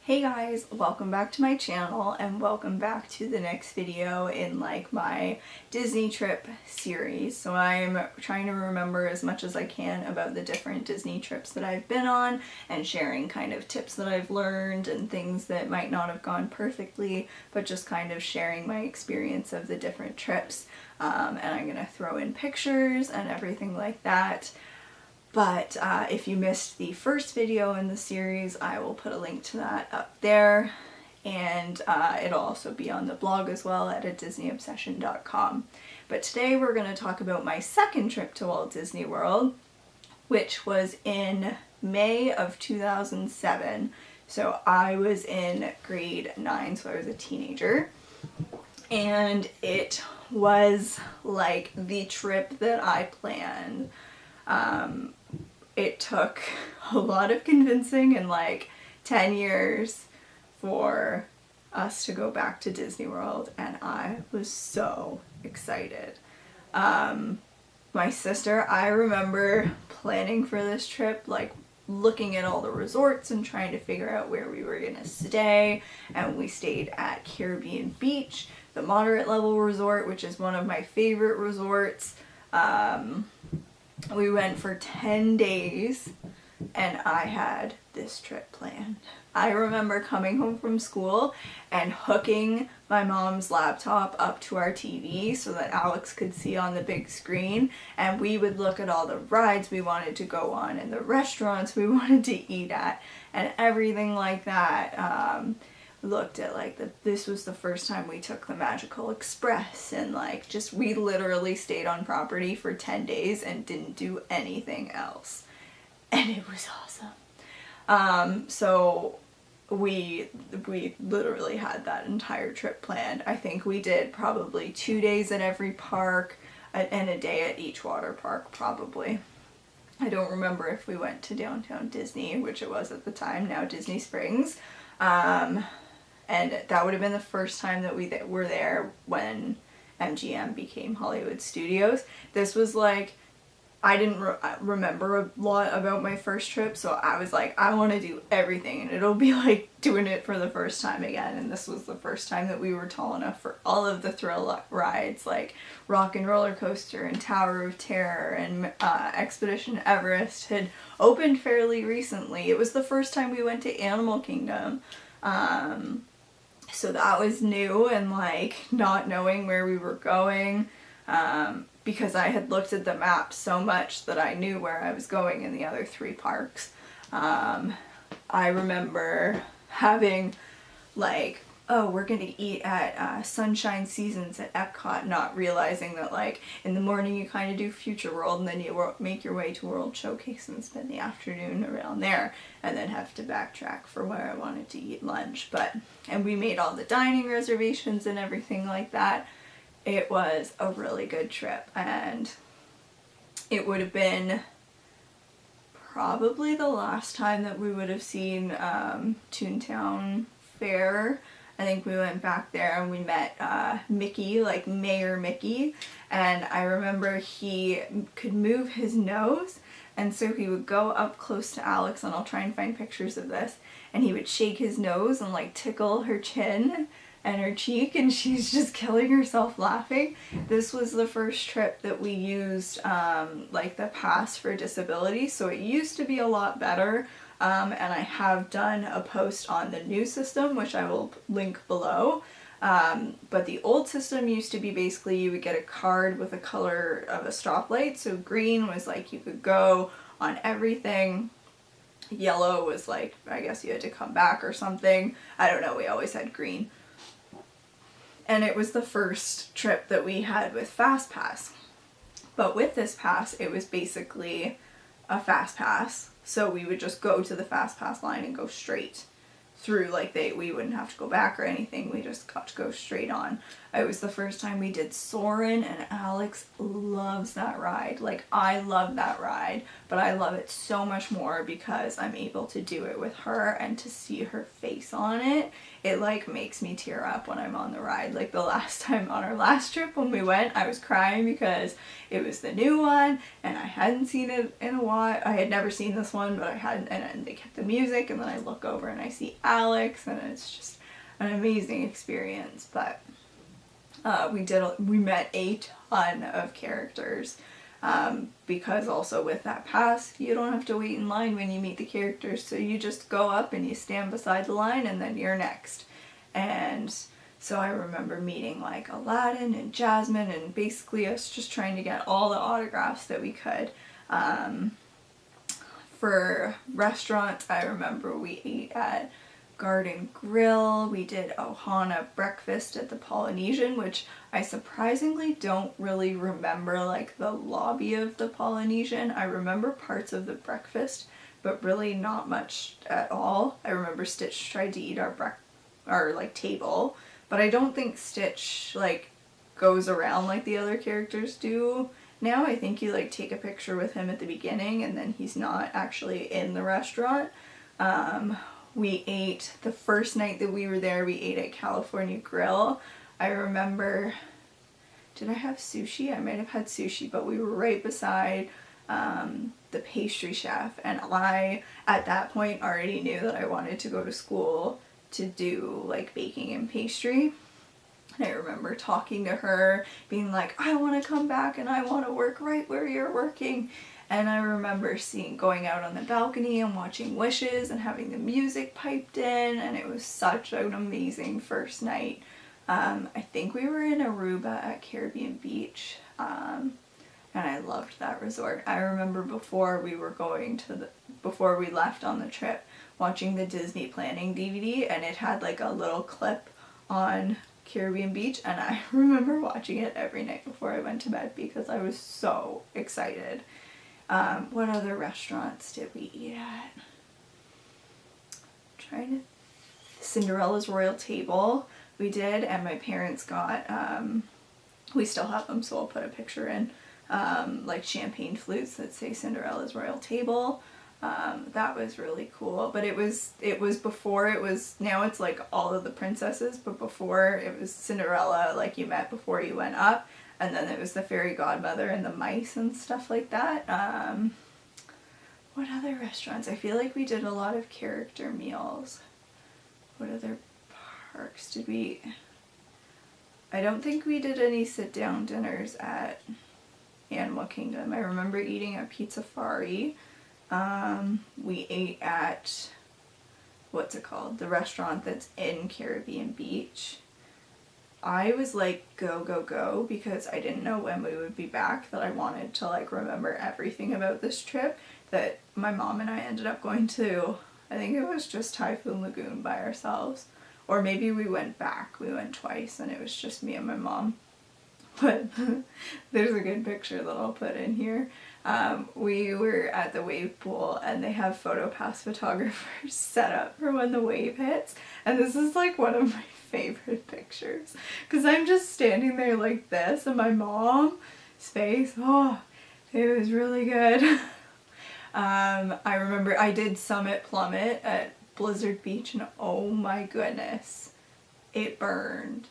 Hey guys, welcome back to my channel and welcome back to the next video in my Disney trip series. So I'm trying to remember as much as I can about the different Disney trips that I've been on and sharing kind of tips that I've learned and things that might not have gone perfectly, but just kind of sharing my experience of the different trips. And I'm gonna throw in pictures and everything like that. But if you missed the first video in the series, I will put a link to that up there, and it'll also be on the blog as well at ADisneyObsession.com. But today we're going to talk about my second trip to Walt Disney World, which was in May of 2007. So I was in grade 9, so I was a teenager. And it was like the trip that I planned. It took a lot of convincing and 10 years for us to go back to Disney World, and I was so excited. My sister, I remember planning for this trip, looking at all the resorts and trying to figure out where we were gonna stay, and we stayed at Caribbean Beach, the moderate level resort, which is one of my favorite resorts. We went for 10 days and I had this trip planned. I remember coming home from school and hooking my mom's laptop up to our TV so that Alex could see on the big screen, and we would look at all the rides we wanted to go on and the restaurants we wanted to eat at and everything like that. Looked at this was the first time we took the Magical Express, and we literally stayed on property for 10 days and didn't do anything else, and it was awesome. So we literally had that entire trip planned. I think we did probably 2 days at every park and a day at each water park probably. I don't remember if we went to Downtown Disney, which it was at the time, now Disney Springs. And that would have been the first time that we were there when MGM became Hollywood Studios. This was I didn't remember a lot about my first trip, so I was I want to do everything, and it'll be like doing it for the first time again. And this was the first time that we were tall enough for all of the thrill rides, like Rock and Roller Coaster and Tower of Terror, and Expedition Everest had opened fairly recently. It was the first time we went to Animal Kingdom. So that was new, and not knowing where we were going, because I had looked at the map so much that I knew where I was going in the other 3 parks. I remember having oh, we're gonna eat at Sunshine Seasons at Epcot, not realizing that in the morning you kind of do Future World, and then you make your way to World Showcase and spend the afternoon around there, and then have to backtrack for where I wanted to eat lunch. And we made all the dining reservations and everything like that. It was a really good trip, and it would have been probably the last time that we would have seen Toontown Fair. I think we went back there and we met Mickey, Mayor Mickey, and I remember he could move his nose, and so he would go up close to Alex, and I'll try and find pictures of this, and he would shake his nose and tickle her chin and her cheek, and she's just killing herself laughing. This was the first trip that we used the pass for disability, so it used to be a lot better. And I have done a post on the new system, which I will link below. But the old system used to be basically you would get a card with a color of a stoplight. So green was you could go on everything. Yellow was I guess you had to come back or something. I don't know, we always had green. And it was the first trip that we had with Fast Pass. But with this pass, it was basically a Fast Pass. So we would just go to the Fast Pass line and go straight through, we wouldn't have to go back or anything, we just got to go straight on. It was the first time we did Soarin', and Alex loves that ride. Like, I love that ride, but I love it so much more because I'm able to do it with her, and to see her face on it, it like makes me tear up when I'm on the ride. Like the last time on our last trip when we went, I was crying because it was the new one and I hadn't seen it in a while. I had never seen this one, but I hadn't, and they kept the music, and then I look over and I see Alex, and it's just an amazing experience. But we met a ton of characters, because also with that pass, you don't have to wait in line when you meet the characters, so you just go up and you stand beside the line and then you're next. And so I remember meeting like Aladdin and Jasmine, and basically us just trying to get all the autographs that we could. For restaurants, I remember we ate at Garden Grill. We did Ohana breakfast at the Polynesian, which I surprisingly don't really remember like the lobby of the Polynesian. I remember parts of the breakfast, but really not much at all. I remember Stitch tried to eat our like table, but I don't think Stitch like goes around like the other characters do. Now I think you like take a picture with him at the beginning and then he's not actually in the restaurant. We ate, the first night that we were there, we ate at California Grill. I remember, did I have sushi? I might have had sushi, but we were right beside the pastry chef, and I, at that point, already knew that I wanted to go to school to do like baking and pastry. And I remember talking to her, being like, I want to come back and I want to work right where you're working. And I remember going out on the balcony and watching Wishes and having the music piped in, and it was such an amazing first night. I think we were in Aruba at Caribbean Beach, and I loved that resort. I remember before we left on the trip, watching the Disney Planning DVD, and it had like a little clip on Caribbean Beach, and I remember watching it every night before I went to bed because I was so excited. What other restaurants did we eat at? Cinderella's Royal Table we did, and my parents got, we still have them, so I'll put a picture in, like champagne flutes that say Cinderella's Royal Table. That was really cool, but it was before it was, now it's like all of the princesses, but before it was Cinderella, like you met before you went up. And then it was the fairy godmother and the mice and stuff like that. What other restaurants? I feel like we did a lot of character meals. What other parks did we... I don't think we did any sit-down dinners at Animal Kingdom. I remember eating at Pizzafari. We ate at, what's it called? The restaurant that's in Caribbean Beach. I was like, go, go, go, because I didn't know when we would be back, that I wanted to like remember everything about this trip, that my mom and I ended up going to, I think it was just Typhoon Lagoon by ourselves, or maybe we went back, we went twice, and it was just me and my mom. But there's a good picture that I'll put in here. We were at the wave pool, and they have PhotoPass photographers set up for when the wave hits, and this is like one of my favorite pictures, because I'm just standing there like this, and my mom's face, oh, it was really good. I remember I did Summit Plummet at Blizzard Beach, and oh my goodness, it burned.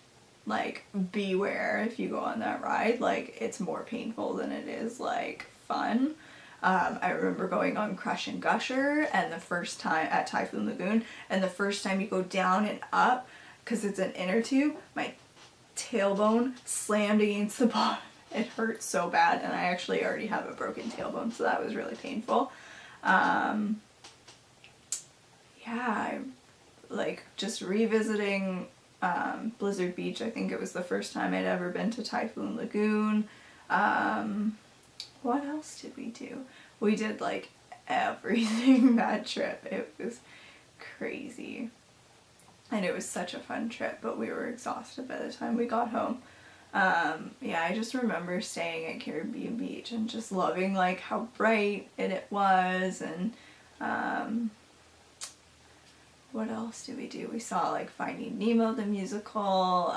Like, beware if you go on that ride, like, it's more painful than it is, like, fun. I remember going on Crush and Gusher, and the first time at Typhoon Lagoon, and the first time you go down and up, because it's an inner tube, my tailbone slammed against the bottom. It hurt so bad, and I actually already have a broken tailbone, so that was really painful. Yeah, like, just revisiting Blizzard Beach. I think it was the first time I'd ever been to Typhoon Lagoon. What else did we do? We did like everything that trip. It was crazy. And it was such a fun trip, but we were exhausted by the time we got home. Yeah, I just remember staying at Caribbean Beach and just loving like how bright it was, and what else did we do? We saw like Finding Nemo the musical.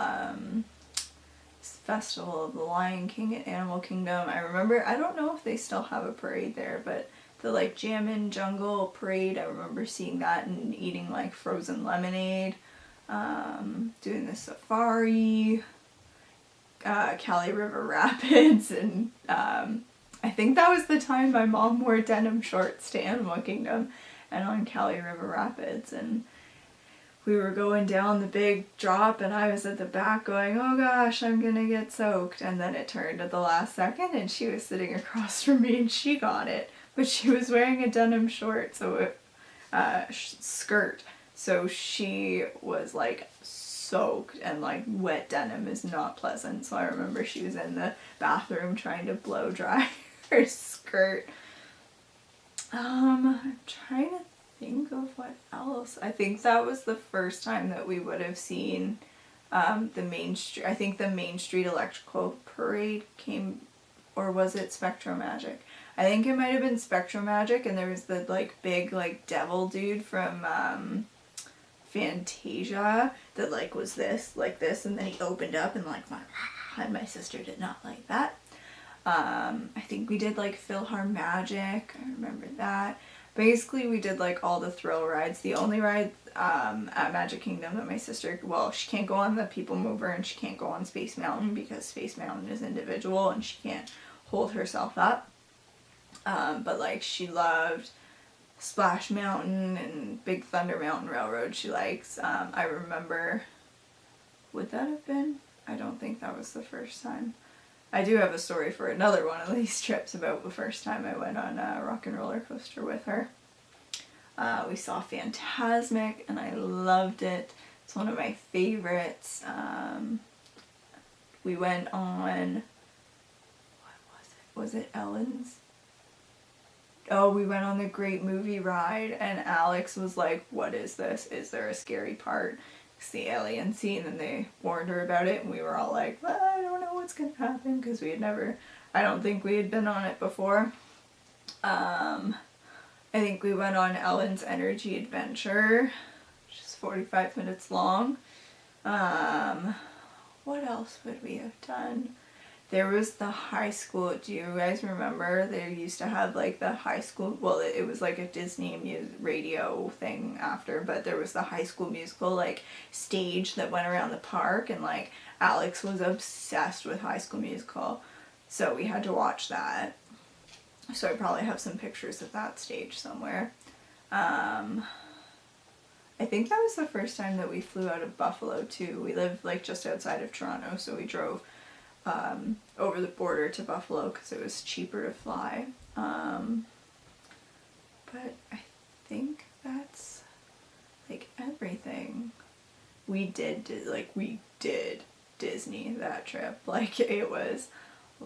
Festival of the Lion King at Animal Kingdom. I remember, I don't know if they still have a parade there, but the like Jammin' Jungle parade, I remember seeing that and eating like frozen lemonade, doing the safari, Cali River Rapids, and I think that was the time my mom wore denim shorts to Animal Kingdom and on Cali River Rapids, and we were going down the big drop and I was at the back going, oh gosh, I'm gonna get soaked. And then it turned at the last second and she was sitting across from me and she got it. But she was wearing a denim skirt, so she was like soaked, and like wet denim is not pleasant. So I remember she was in the bathroom trying to blow dry her skirt. I'm trying to think of what else. I think that was the first time that we would have seen the Main Street. I think the Main Street Electrical Parade came, or was it SpectroMagic? I think it might have been SpectroMagic, and there was the like big like devil dude from Fantasia that like was like this, and then he opened up and like went, and my sister did not like that. I think we did like PhilharMagic. I remember that. Basically, we did like all the thrill rides. The only ride at Magic Kingdom that my sister, well, she can't go on the People Mover and she can't go on Space Mountain because Space Mountain is individual and she can't hold herself up. But like she loved Splash Mountain and Big Thunder Mountain Railroad she likes. I remember, would that have been? I don't think that was the first time. I do have a story for another one of these trips about the first time I went on a rock and roller coaster with her. We saw Fantasmic and I loved it. It's one of my favorites. We went on, what was it? Was it Ellen's? Oh, we went on the Great Movie Ride and Alex was like, what is this? Is there a scary part? It's the alien scene, and they warned her about it and we were all like, well, I don't know what's gonna happen, because we had never, I don't think we had been on it before. I think we went on Ellen's Energy Adventure, which is 45 minutes long. What else would we have done? There was the high school, do you guys remember? They used to have like the high school, well it was like a Disney radio thing after, but there was the High School Musical like stage that went around the park, and like Alex was obsessed with High School Musical, so we had to watch that. So I probably have some pictures of that stage somewhere. I think that was the first time that we flew out of Buffalo too. We lived like just outside of Toronto, so we drove over the border to Buffalo because it was cheaper to fly. But I think that's like everything. We did Disney that trip. Like it was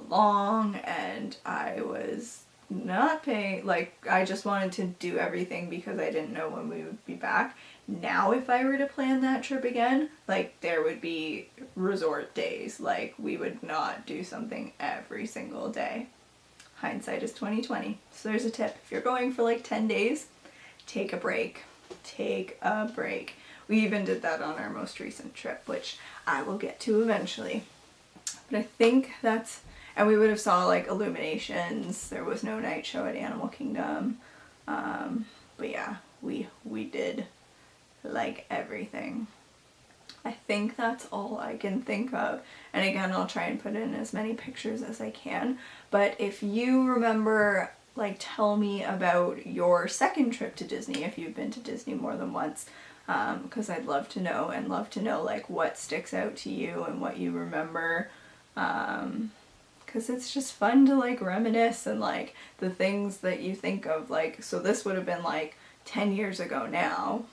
long and I was not paying, like I just wanted to do everything because I didn't know when we would be back. Now if I were to plan that trip again, like there would be resort days, like we would not do something every single day. Hindsight is 20/20. So there's a tip. If you're going for like 10 days, take a break. Take a break. We even did that on our most recent trip, which I will get to eventually. But I think that's, and we would have saw like Illuminations. There was no night show at Animal Kingdom. But yeah, we did like everything. I think that's all I can think of. And again, I'll try and put in as many pictures as I can. But if you remember, like tell me about your second trip to Disney, if you've been to Disney more than once. Because I'd love to know, and love to know like what sticks out to you and what you remember. Because it's just fun to like reminisce and like the things that you think of, like, so this would have been like 10 years ago now,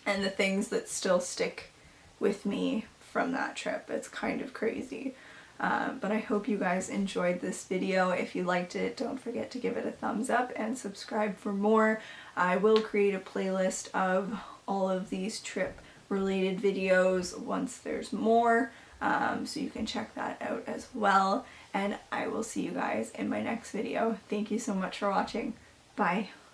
and the things that still stick with me from that trip. It's kind of crazy. But I hope you guys enjoyed this video. If you liked it, don't forget to give it a thumbs up and subscribe for more. I will create a playlist of all of these trip related videos once there's more, so you can check that out as well. And I will see you guys in my next video. Thank you so much for watching. Bye.